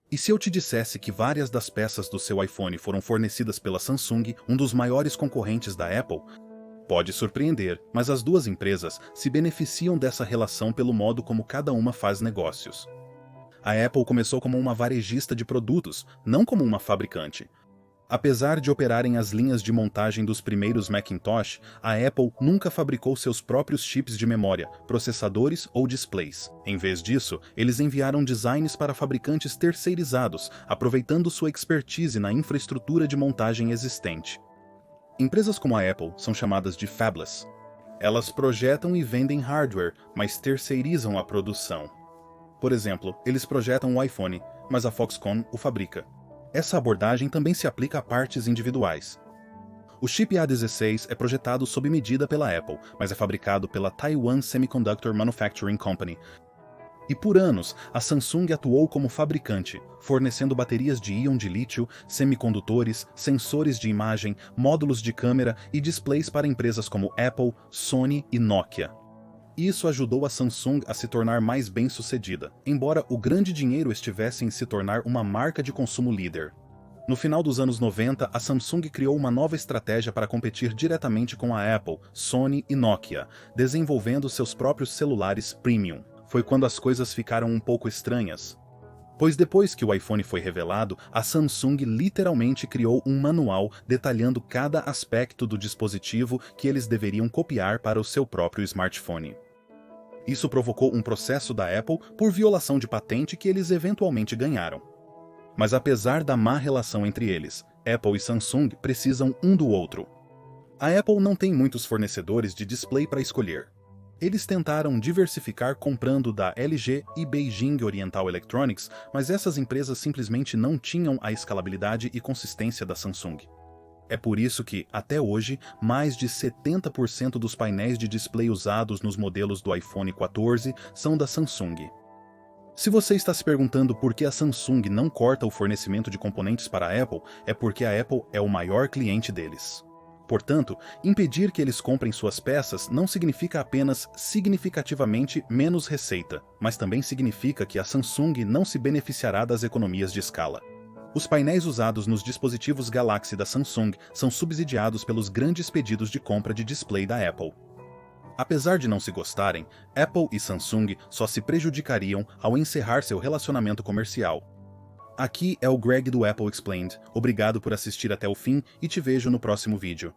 E se eu te dissesse que várias das peças do seu iPhone foram fornecidas pela Samsung, um dos maiores concorrentes da Apple? Pode surpreender, mas as duas empresas se beneficiam dessa relação pelo modo como cada uma faz negócios. A Apple começou como uma varejista de produtos, não como uma fabricante. Apesar de operarem as linhas de montagem dos primeiros Macintosh, a Apple nunca fabricou seus próprios chips de memória, processadores ou displays. Em vez disso, eles enviaram designs para fabricantes terceirizados, aproveitando sua expertise na infraestrutura de montagem existente. Empresas como a Apple são chamadas de fabless. Elas projetam e vendem hardware, mas terceirizam a produção. Por exemplo, eles projetam o iPhone, mas a Foxconn o fabrica. Essa abordagem também se aplica a partes individuais. O chip A16 é projetado sob medida pela Apple, mas é fabricado pela Taiwan Semiconductor Manufacturing Company. E por anos, a Samsung atuou como fabricante, fornecendo baterias de íon de lítio, semicondutores, sensores de imagem, módulos de câmera e displays para empresas como Apple, Sony e Nokia. Isso ajudou a Samsung a se tornar mais bem-sucedida, embora o grande dinheiro estivesse em se tornar uma marca de consumo líder. No final dos anos 90, a Samsung criou uma nova estratégia para competir diretamente com a Apple, Sony e Nokia, desenvolvendo seus próprios celulares premium. Foi quando as coisas ficaram um pouco estranhas. Pois depois que o iPhone foi revelado, a Samsung literalmente criou um manual detalhando cada aspecto do dispositivo que eles deveriam copiar para o seu próprio smartphone. Isso provocou um processo da Apple por violação de patente que eles eventualmente ganharam. Mas apesar da má relação entre eles, Apple e Samsung precisam um do outro. A Apple não tem muitos fornecedores de display para escolher. Eles tentaram diversificar comprando da LG e Beijing Oriental Electronics, mas essas empresas simplesmente não tinham a escalabilidade e consistência da Samsung. É por isso que, até hoje, mais de 70% dos painéis de display usados nos modelos do iPhone 14 são da Samsung. Se você está se perguntando por que a Samsung não corta o fornecimento de componentes para a Apple, é porque a Apple é o maior cliente deles. Portanto, impedir que eles comprem suas peças não significa apenas significativamente menos receita, mas também significa que a Samsung não se beneficiará das economias de escala. Os painéis usados nos dispositivos Galaxy da Samsung são subsidiados pelos grandes pedidos de compra de display da Apple. Apesar de não se gostarem, Apple e Samsung só se prejudicariam ao encerrar seu relacionamento comercial. Aqui é o Greg do Apple Explained. Obrigado por assistir até o fim e te vejo no próximo vídeo.